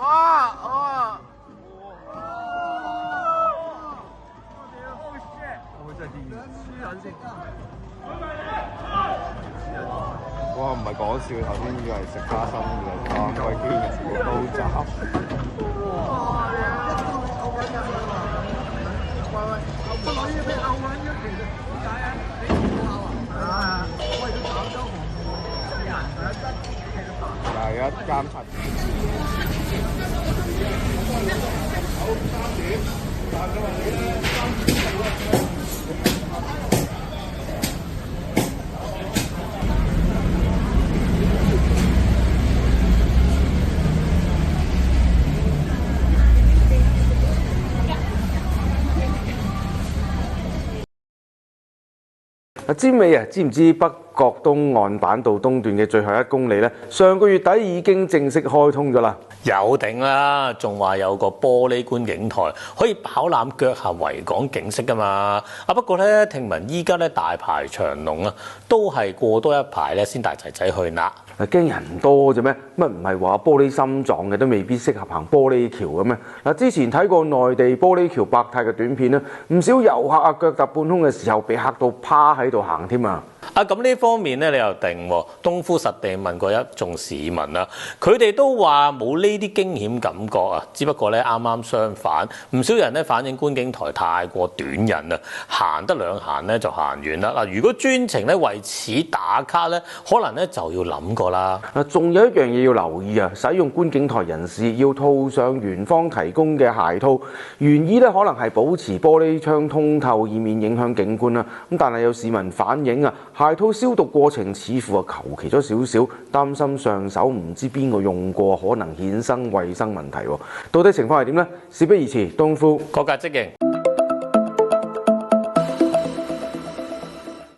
哇！唔係講笑，頭先以為食花生嘅，啱鬼居然食嘅刀斬。係一監察。尖尾啊，知唔知北角東岸板道東段嘅最後1公里呢？上個月底已經正式開通咗啦。有頂啦，仲話有個玻璃觀景台可以飽覽腳下維港景色㗎嘛。不過咧，聽聞依家咧大排長龍啊，都係過多一排咧先帶仔仔去啦。驚人多啫咩？乜唔係話玻璃心臟嘅都未必適合行玻璃橋嘅咩？之前睇過內地玻璃橋百態嘅短片咧，唔少遊客啊腳踏半空嘅時候被嚇到趴喺度行添啊！咁呢方面咧，你又定喎？東夫實地問過一眾市民啦，佢哋都話冇呢啲驚險感覺啊，只不過咧啱啱相反，唔少人咧反映觀景台太過短人啊，行得兩行咧就行完啦。嗱，如果專程咧為此打卡咧，可能咧就要諗過啦。仲有一樣嘢要留意啊，使用觀景台人士要套上園方提供嘅鞋套，原意咧可能係保持玻璃窗通透，以免影響景觀啦。咁但係有市民反映啊，鞋套消毒過程似乎啊求其咗少少，擔心上手唔知邊個用過，可能衍生衛生問題。到底情況係點呢？事不宜遲，東夫各界即認。